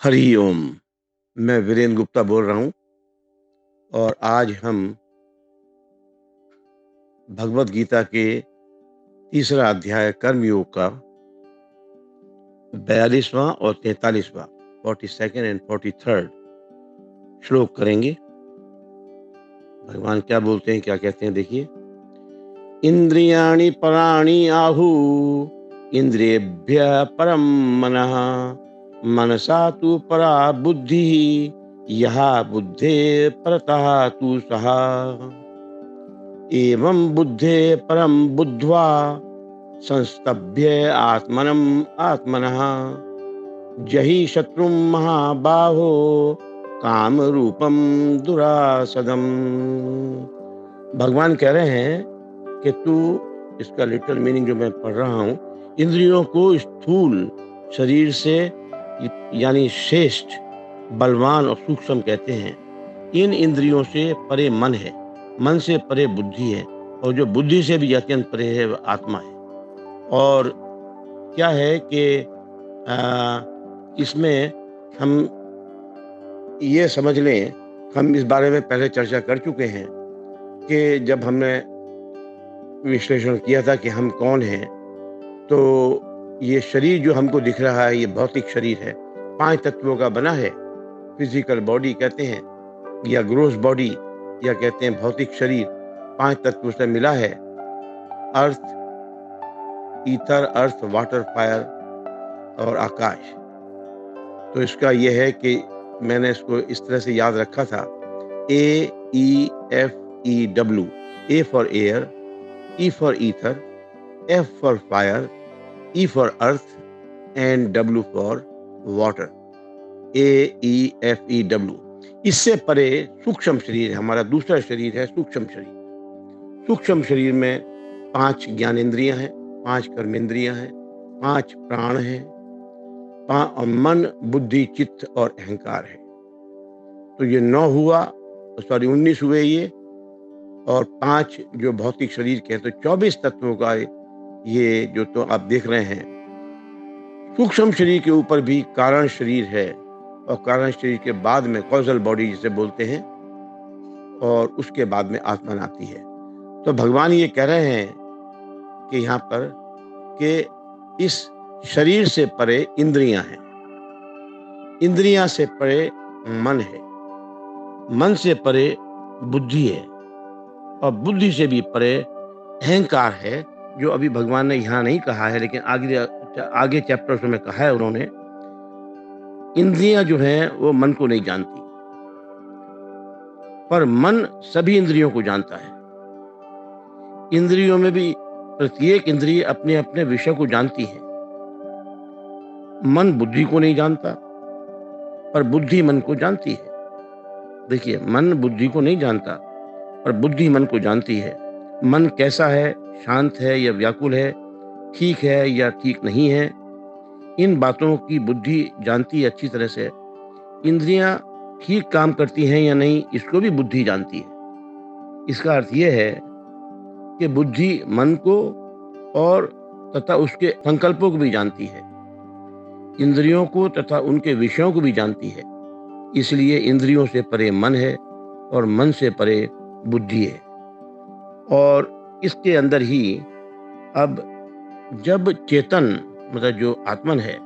हरि ओम। मैं वीरेंद्र गुप्ता बोल रहा हूँ और आज हम भगवत गीता के तीसरा अध्याय कर्मयोग का 42वां और 43वां 42nd एंड 43rd श्लोक करेंगे। भगवान क्या बोलते हैं, क्या कहते हैं, देखिए। इंद्रियाणि पराणि आहु इंद्रियेभ्य परम मनः मनसा तु परा बुद्धि यहा बुद्धे परतः तु सहा एवं बुद्धे परम बुद्ध्वा संस्तभ्य आत्मनम आत्मनः जहि शत्रुं महाबाहो काम रूपम दुरासदम। भगवान कह रहे हैं कि तू, इसका लिटरल मीनिंग जो मैं पढ़ रहा हूँ, इंद्रियों को स्थूल शरीर से यानी श्रेष्ठ, बलवान और सूक्ष्म कहते हैं। इन इंद्रियों से परे मन है, मन से परे बुद्धि है और जो बुद्धि से भी अत्यंत परे है वह आत्मा है। और क्या है कि इसमें हम ये समझ लें, हम इस बारे में पहले चर्चा कर चुके हैं कि जब हमने विश्लेषण किया था कि हम कौन हैं, तो ये शरीर जो हमको दिख रहा है ये भौतिक शरीर है, 5 तत्वों का बना है। फिजिकल बॉडी कहते हैं या ग्रोस बॉडी या कहते हैं भौतिक शरीर, 5 तत्वों से मिला है। अर्थ, ईथर, अर्थ, वाटर, फायर और आकाश। तो इसका यह है कि मैंने इसको इस तरह से याद रखा था, AEFEW, A for air, E for ether, F for fire, E for earth and W for water. AEFEW। इससे परे सूक्ष्म शरीर है, हमारा दूसरा शरीर है सूक्ष्म शरीर। सूक्ष्म शरीर में 5 ज्ञानेंद्रियां हैं, 5 कर्मेंद्रियां हैं, 5 प्राण हैं, मन, बुद्धि, चित्त और अहंकार है। तो ये 9 हुआ, सॉरी 19 हुए ये, और 5 जो भौतिक शरीर के हैं, तो 24 तत्वों का ये जो तो आप देख रहे हैं। सूक्ष्म शरीर के ऊपर भी कारण शरीर है और कारण शरीर के बाद में कॉजल बॉडी जिसे बोलते हैं और उसके बाद में आत्मा आती है। तो भगवान ये कह रहे हैं कि यहाँ पर कि इस शरीर से परे इंद्रियां हैं, इंद्रियां से परे मन है, मन से परे बुद्धि है और बुद्धि से भी परे अहंकार है, जो अभी भगवान ने यहाँ नहीं कहा है लेकिन आगे चैप्टर्स में कहा है उन्होंने। इंद्रियां जो हैं वो मन को नहीं जानती, पर मन सभी इंद्रियों को जानता है। इंद्रियों में भी प्रत्येक इंद्रिय अपने अपने विषय को जानती है। मन बुद्धि को नहीं जानता, पर बुद्धि मन को जानती है। देखिए, मन बुद्धि को नहीं जानता पर बुद्धि मन को जानती है। मन कैसा है, शांत है या व्याकुल है, ठीक है या ठीक नहीं है, इन बातों की बुद्धि जानती है अच्छी तरह से। इंद्रियां ठीक काम करती हैं या नहीं, इसको भी बुद्धि जानती है। इसका अर्थ यह है कि बुद्धि मन को और तथा उसके संकल्पों को भी जानती है, इंद्रियों को तथा उनके विषयों को भी जानती है। इसलिए इंद्रियों से परे मन है और मन से परे बुद्धि है। और इसके अंदर ही अब जब चेतन, मतलब जो आत्मन है,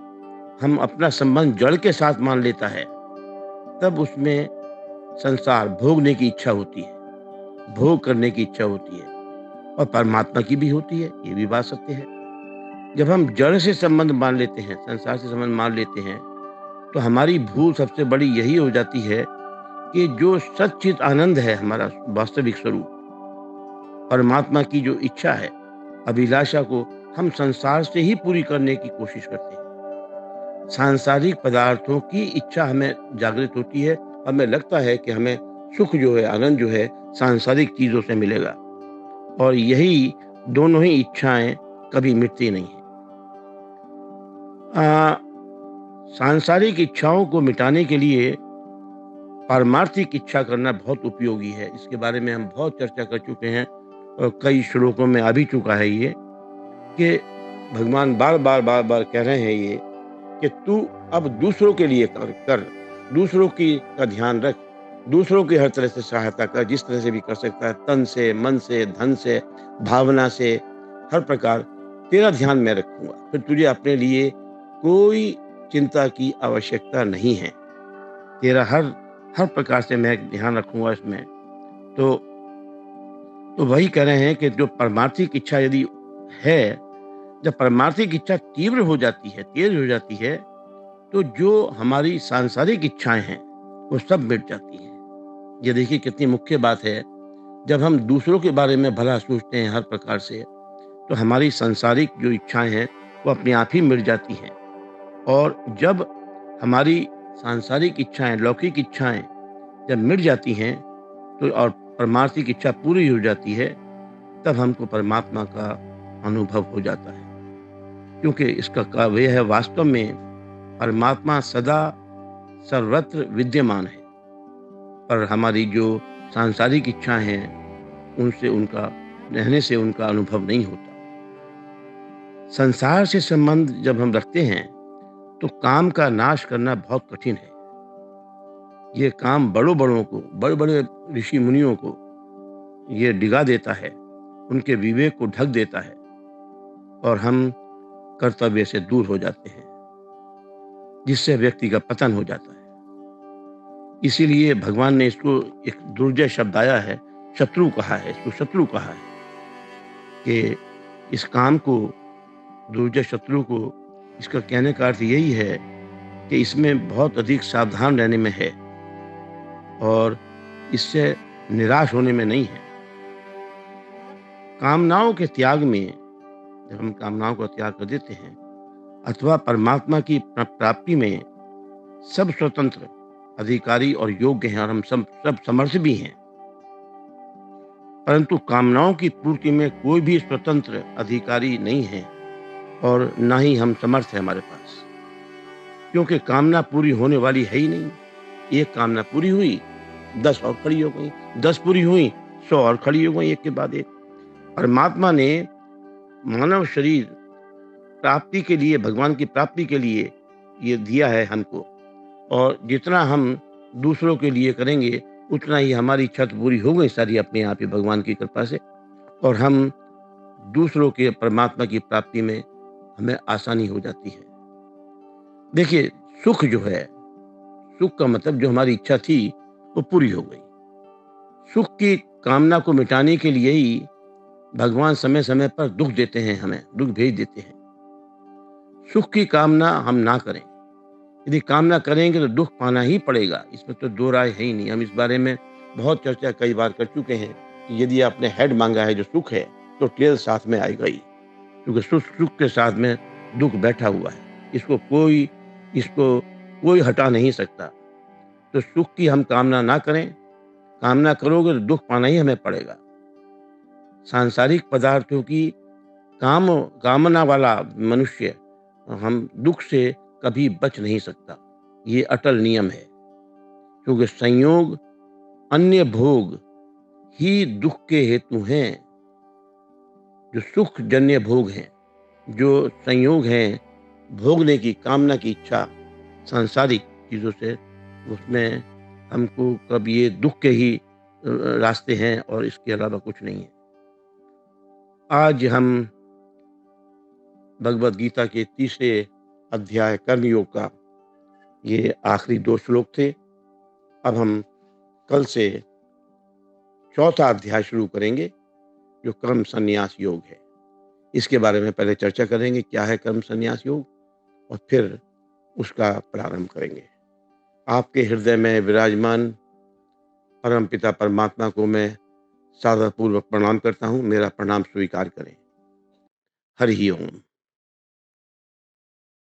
हम अपना संबंध जड़ के साथ मान लेता है, तब उसमें संसार भोगने की इच्छा होती है, भोग करने की इच्छा होती है और परमात्मा की भी होती है, ये भी बात सत्य है। जब हम जड़ से संबंध मान लेते हैं, संसार से संबंध मान लेते हैं, तो हमारी भूल सबसे बड़ी यही हो जाती है कि जो सच्चित आनंद है, हमारा वास्तविक स्वरूप, परमात्मा की जो इच्छा है, अभिलाषा को हम संसार से ही पूरी करने की कोशिश करते हैं। सांसारिक पदार्थों की इच्छा हमें जागृत होती है, हमें लगता है कि हमें सुख जो है, आनंद जो है, सांसारिक चीजों से मिलेगा, और यही दोनों ही इच्छाएं कभी मिटती नहीं है। सांसारिक इच्छाओं को मिटाने के लिए पारमार्थिक इच्छा करना बहुत उपयोगी है। इसके बारे में हम बहुत चर्चा कर चुके हैं और कई श्लोकों में आ भी चुका है ये, कि भगवान बार बार कह रहे हैं ये कि तू अब दूसरों के लिए कर, दूसरों की का ध्यान रख, दूसरों की हर तरह से सहायता कर, जिस तरह से भी कर सकता है, तन से, मन से, धन से, भावना से, हर प्रकार तेरा ध्यान मैं रखूँगा। फिर तुझे अपने लिए कोई चिंता की आवश्यकता नहीं है। तेरा हर प्रकार से मैं ध्यान रखूँगा इसमें। तो तो वही कह रहे हैं कि जो परमार्थिक इच्छा यदि है, जब परमार्थिक इच्छा तीव्र हो जाती है, तेज हो जाती है, तो जो हमारी सांसारिक इच्छाएँ हैं, वो सब मिट जाती हैं। ये देखिए कितनी मुख्य बात है, जब हम दूसरों के बारे में भला सोचते हैं हर प्रकार से, तो हमारी सांसारिक जो इच्छाएँ हैं, वो अपने आप ही मिट जाती हैं। और जब हमारी सांसारिक इच्छाएँ, लौकिक इच्छाएँ जब मिट जाती हैं, तो और परमार्थिक इच्छा पूरी हो जाती है, तब हमको परमात्मा का अनुभव हो जाता है। क्योंकि इसका ये है वास्तव में परमात्मा सदा सर्वत्र विद्यमान है, पर हमारी जो सांसारिक इच्छाएँ हैं, उनसे उनका रहने से उनका अनुभव नहीं होता। संसार से संबंध जब हम रखते हैं, तो काम का नाश करना बहुत कठिन है। ये काम बड़ों-बड़ों को, बड़े-बड़े ऋषि-मुनियों को ये डिगा देता है, उनके विवेक को ढक देता है और हम कर्तव्य से दूर हो जाते हैं, जिससे व्यक्ति का पतन हो जाता है। इसीलिए भगवान ने इसको एक दुर्जय शब्द आया है, शत्रु कहा है, इसको शत्रु कहा है कि इस काम को, दुर्जय शत्रु को, इसका कहने का अर्थ यही है कि इसमें बहुत अधिक सावधान रहने में है और इससे निराश होने में नहीं है। कामनाओं के त्याग में, जब हम कामनाओं का त्याग कर देते हैं अथवा परमात्मा की प्राप्ति में सब स्वतंत्र, अधिकारी और योग्य हैं और हम सब समर्थ भी हैं। परंतु कामनाओं की पूर्ति में कोई भी स्वतंत्र अधिकारी नहीं है और ना ही हम समर्थ हैं हमारे पास। क्योंकि कामना पूरी होने वाली है ही नहीं। एक कामना पूरी हुई, 10 और खड़ी हो गई, 10 पूरी हुई, 100 और खड़ी हो गई एक के बाद एक। परमात्मा ने मानव शरीर प्राप्ति के लिए, भगवान की प्राप्ति के लिए ये दिया है हमको और जितना हम दूसरों के लिए करेंगे, उतना ही हमारी इच्छा तो पूरी हो गई सारी अपने आप ही भगवान की कृपा से और हम दूसरों के परमात्मा की प्राप्ति में हमें आसानी हो जाती है। देखिए, सुख जो है, सुख का मतलब जो हमारी इच्छा थी, वो पूरी हो गई। सुख की कामना को मिटाने के लिए ही भगवान समय-समय पर दुःख देते हैं हमें, दुःख भेज देते हैं। सुख की कामना हम ना करें। यदि कामना करेंगे तो दुःख पाना ही पड़ेगा, इसमें तो दो राय है ही नहीं। हम इस बारे में बहुत चर्चा कई बार कर चुके हैं कि यदि आपने हेड माँगा है जो सुख है, तो टेल साथ में आएगा ही। क्योंकि सुख के साथ में दुःख बैठा हुआ है। इसको कोई हटा नहीं सकता। तो सुख की हम कामना ना करें, कामना करोगे तो दुःख पाना ही हमें पड़ेगा। सांसारिक पदार्थों की कामना वाला मनुष्य हम दुःख से कभी बच नहीं सकता। ये अटल नियम है। क्योंकि संयोग अन्य भोग ही दुःख के हेतु हैं। जो सुख जन्य भोग हैं, जो संयोग हैं, भोगने की कामना की इच्छा सांसारिक चीज़ों से, उसमें हमको कब ये दुःख के ही रास्ते हैं और इसके अलावा कुछ नहीं है। आज हम भगवद गीता के तीसरे अध्याय कर्मयोग का ये आखिरी 2 श्लोक थे। अब हम कल से चौथा अध्याय शुरू करेंगे, जो कर्म संन्यास योग है। इसके बारे में पहले चर्चा करेंगे, क्या है कर्म संन्यास योग और फिर उसका प्रारंभ करेंगे। आपके हृदय में विराजमान परमपिता परमात्मा को मैं सादरपूर्वक प्रणाम करता हूँ। मेरा प्रणाम स्वीकार करें। हरि ओम।